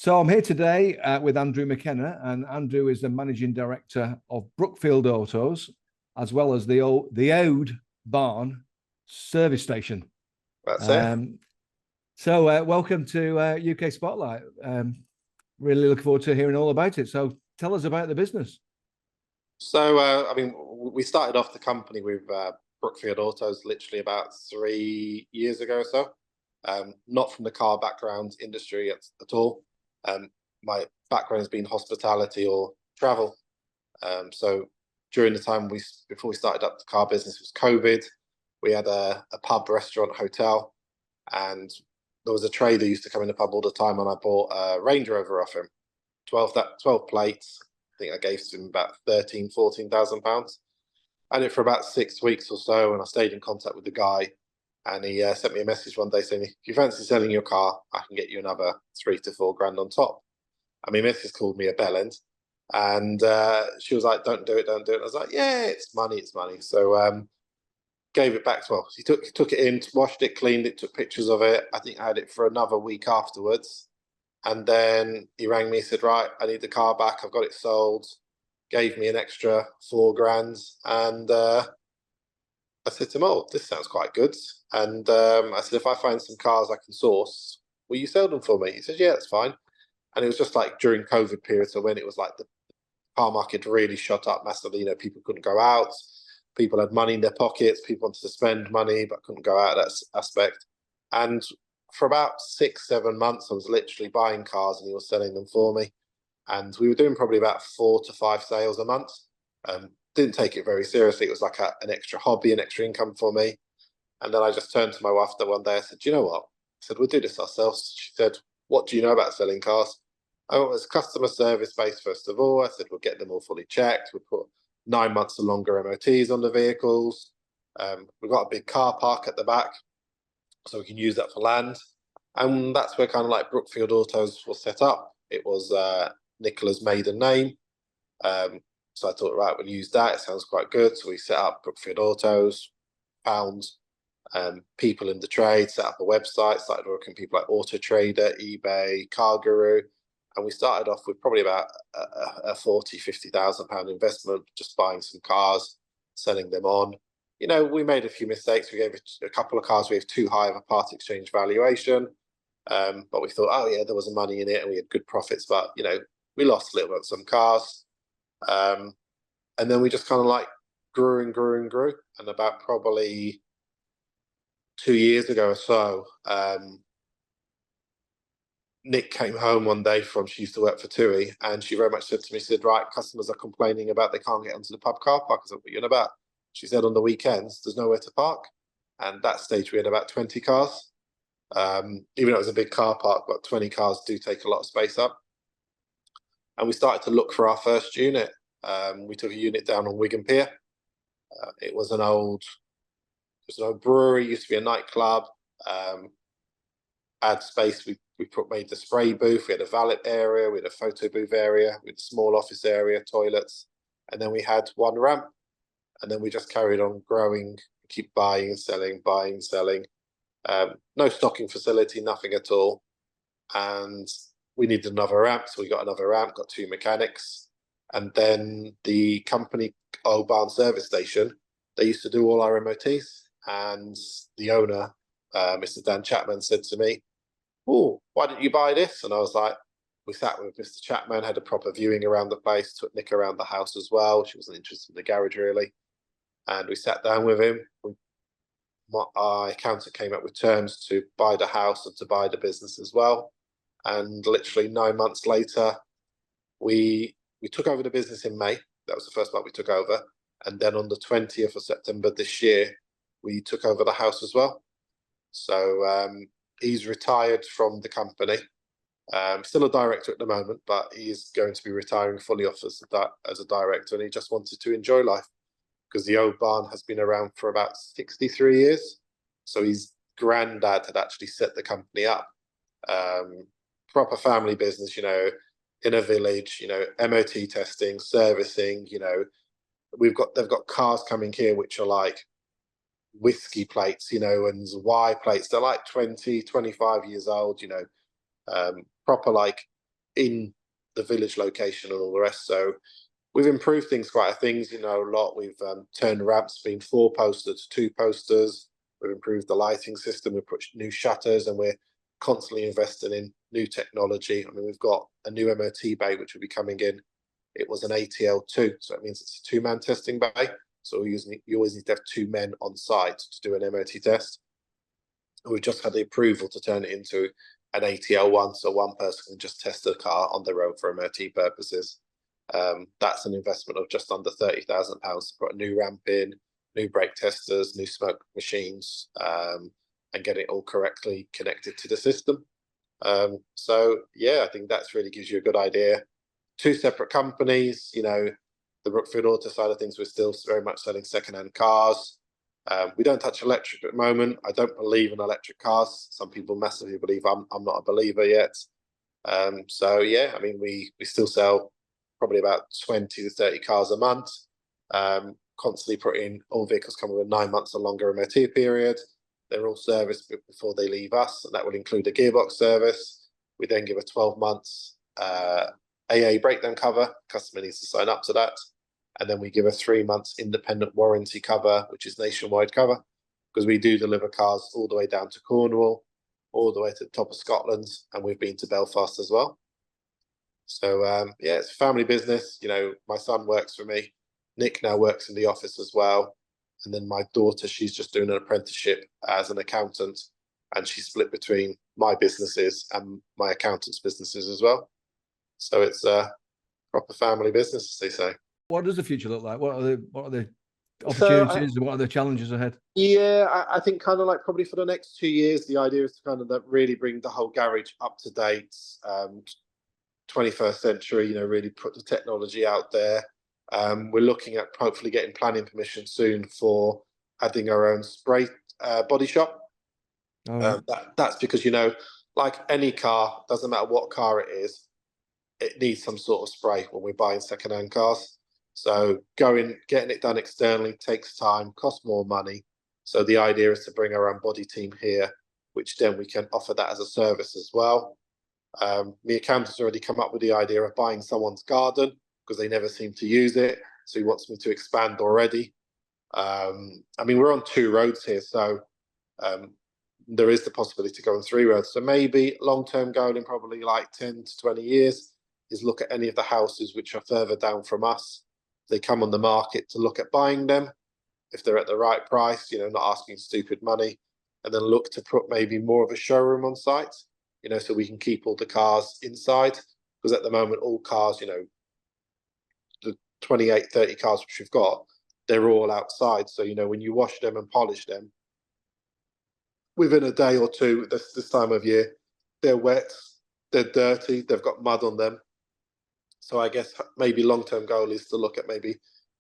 So I'm here today with Andrew McKenna, and Andrew is the managing director of Brookfield Autos, as well as the Awld Barn service station. That's it. So welcome to UK Spotlight. Really looking forward to hearing all about it. So tell us about the business. We started off the company with Brookfield Autos literally about 3 years ago or so. Not from the car background industry at all. My background has been hospitality or travel. So during the time before we started up the car business, it was COVID. We had a pub, restaurant, hotel, and there was a trader who used to come in the pub all the time, and I bought a Range Rover off him, 12 plates. I think I gave him about 14,000 pounds. I had it for about 6 weeks or so, and I stayed in contact with the guy. And he sent me a message one day saying, if you fancy selling your car, I can get you another 3 to 4 grand on top. I mean, Mrs. called me a bellend, and she was like, don't do it, don't do it. I was like, yeah, it's money, it's money. So gave it back to her. He took it in, washed it, cleaned it, took pictures of it. I think I had it for another week afterwards. And then he rang me, said, right, I need the car back. I've got it sold. Gave me an extra 4 grand. And I said to him, oh, this sounds quite good. And I said, if I find some cars I can source, will you sell them for me? He said, yeah, that's fine. And it was just like during COVID period, so when it was like the car market really shot up massively, people couldn't go out, people had money in their pockets, people wanted to spend money but couldn't go out, that aspect. And for about 6 7 months I was literally buying cars and he was selling them for me, and we were doing probably about 4 to 5 sales a month. Didn't take it very seriously. It was like an extra hobby, an extra income for me. And then I just turned to my wife that one day. I said, you know what? I said, we'll do this ourselves. She said, what do you know about selling cars? Oh, it was customer service based, first of all. I said, we'll get them all fully checked. We'll put 9 months or longer MOTs on the vehicles. We've got a big car park at the back, so we can use that for land. And that's where kind of like Brookfield Autos was set up. It was Nicola's maiden name. So I thought, right, we'll use that. It sounds quite good. So we set up Brookfield Autos, found people in the trade, set up a website, started working with people like Auto Trader, eBay, Car Guru. And we started off with probably about a 40, 50,000 pound investment, just buying some cars, selling them on. We made a few mistakes. We gave a couple of cars, we gave too high of a part exchange valuation. But we thought, oh yeah, there was money in it and we had good profits, but we lost a little bit on some cars. And then we just kind of like grew and grew and grew. And about probably 2 years ago or so, Nick came home one day she used to work for TUI, and she very much said to me, said, right, customers are complaining about they can't get onto the pub car park. I said, what are you on about? She said, on the weekends, there's nowhere to park. And at that stage, we had about 20 cars. Even though it was a big car park, but 20 cars do take a lot of space up. And we started to look for our first unit. We took a unit down on Wigan Pier. It was an old brewery, used to be a nightclub. Had space. We made the spray booth. We had a valet area. We had a photo booth area. We had a small office area, toilets, and then we had one ramp. And then we just carried on growing, keep buying and selling, buying and selling. No stocking facility, nothing at all. And we needed another ramp, so we got another ramp. Got 2 mechanics, and then the company Awld Barn service station. They used to do all our MOTs, and the owner, Mr. Dan Chapman, said to me, oh, why didn't you buy this? And I was like, we sat with Mr. Chapman, had a proper viewing around the place, took Nick around the house as well. She wasn't interested in the garage really. And we sat down with him. Our accountant came up with terms to buy the house and to buy the business as well. And literally 9 months later, we took over the business in May. That was the first month we took over. And then on the 20th of September this year, we took over the house as well. So he's retired from the company. Still a director at the moment, but he's going to be retiring fully off as a director, and he just wanted to enjoy life, because the Awld Barn has been around for about 63 years. So his granddad had actually set the company up. Proper family business, in a village, MOT testing, servicing, they've got cars coming here which are like whiskey plates, and Y plates. They're like 20, 25 years old, proper like in the village location and all the rest. So we've improved things quite a lot. We've turned ramps being 4 posters to 2 posters. We've improved the lighting system. We've put new shutters, and we're constantly investing in new technology. I mean, we've got a new MOT bay which will be coming in. It was an ATL2, so it means it's a 2-man testing bay. So you always need to have 2 men on site to do an MOT test. And we've just had the approval to turn it into an ATL1, so one person can just test the car on their own for MOT purposes. That's an investment of just under £30,000 to put a new ramp in, new brake testers, new smoke machines, and get it all correctly connected to the system. So yeah, I think that's really gives you a good idea. 2 separate companies, the Brookfield Auto side of things, we're still very much selling second-hand cars. We don't touch electric at the moment. I don't believe in electric cars. Some people massively believe. I'm not a believer yet. So yeah, I mean, we still sell probably about 20 to 30 cars a month. Constantly putting all vehicles come with a 9 months or longer MOT period. They're all serviced before they leave us, and that will include a gearbox service. We then give a 12 months AA breakdown cover. Customer needs to sign up to that. And then we give a 3 months independent warranty cover, which is nationwide cover, because we do deliver cars all the way down to Cornwall, all the way to the top of Scotland, and we've been to Belfast as well. So yeah, it's a family business. My son works for me. Nick now works in the office as well. And then my daughter, she's just doing an apprenticeship as an accountant, and she's split between my businesses and my accountant's businesses as well. So it's a proper family business, as they say. What does the future look like? What are the opportunities and what are the challenges ahead? Yeah, I think kind of like probably for the next 2 years, the idea is to kind of really bring the whole garage up to date, 21st century, really put the technology out there. We're looking at hopefully getting planning permission soon for adding our own spray body shop. That's because, like any car, doesn't matter what car it is, it needs some sort of spray when we're buying second-hand cars. So getting it done externally takes time, costs more money. So the idea is to bring our own body team here, which then we can offer that as a service as well. The accountant's already come up with the idea of buying someone's garden because they never seem to use it. So he wants me to expand already. I mean, we're on 2 roads here, so there is the possibility to go on 3 roads. So maybe long-term goal in probably like 10 to 20 years is look at any of the houses which are further down from us. They come on the market to look at buying them if they're at the right price, not asking stupid money, and then look to put maybe more of a showroom on site, so we can keep all the cars inside. Because at the moment, all cars, the 28, 30 cars which we've got, they're all outside. So, when you wash them and polish them, within a day or two, this time of year, they're wet, they're dirty, they've got mud on them. So I guess maybe long-term goal is to look at maybe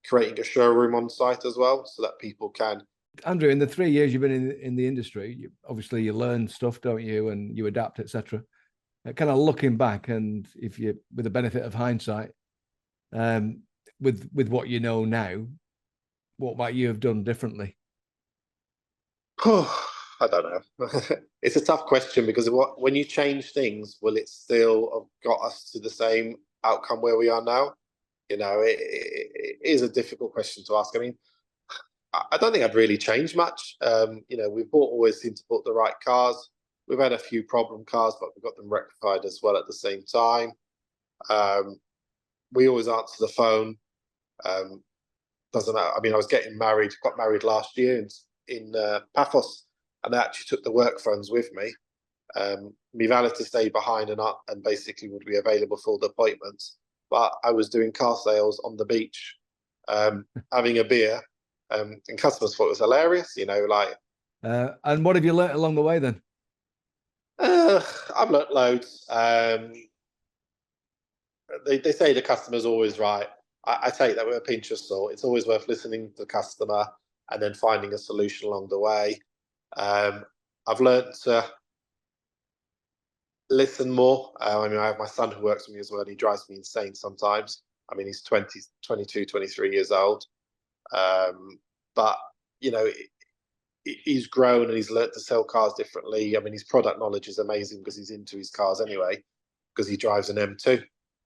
creating a showroom on site as well, so that people can. Andrew, in the 3 years you've been in the industry, obviously you learn stuff, don't you, and you adapt, etc. Kind of looking back, and if you, with the benefit of hindsight, with what you know now, what might you have done differently? I don't know. It's a tough question because when you change things, will it still have got us to the same outcome where we are now? It is a difficult question to ask. I mean, I don't think I've really changed much. We've always seemed to bought the right cars. We've had a few problem cars, but we've got them rectified as well at the same time. We always answer the phone. Doesn't matter. I mean, I was got married last year in Paphos, and I actually took the work phones with me. My valet stayed behind and basically would be available for the appointments. But I was doing car sales on the beach, having a beer, and customers thought it was hilarious, And what have you learnt along the way then? I've learnt loads. They say the customer's always right. I take that with a pinch of salt. It's always worth listening to the customer and then finding a solution along the way. I've learnt to listen more. I mean, I have my son who works with me as well, and he drives me insane sometimes. I mean, he's 22, 23 years old. But, he's grown and he's learnt to sell cars differently. I mean, his product knowledge is amazing because he's into his cars anyway. because he drives an M2.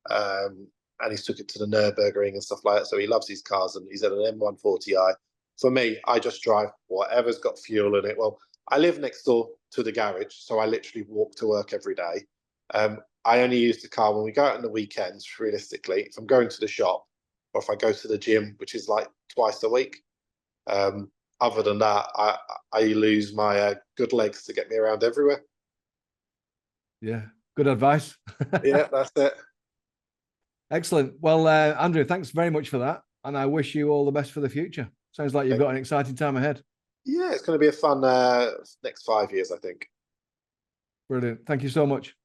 And he's took it to the Nürburgring and stuff like that. So he loves his cars, and he's at an M140i. For me, I just drive whatever's got fuel in it. Well, I live next door to the garage, so I literally walk to work every day. I only use the car when we go out on the weekends, realistically. If I'm going to the shop, or if I go to the gym, which is like twice a week. Other than that, I lose my good legs to get me around everywhere. Yeah, good advice. Yeah, that's it. Excellent. Well, Andrew, thanks very much for that. And I wish you all the best for the future. Sounds like you've got an exciting time ahead. Yeah, it's going to be a fun next 5 years, I think. Brilliant. Thank you so much.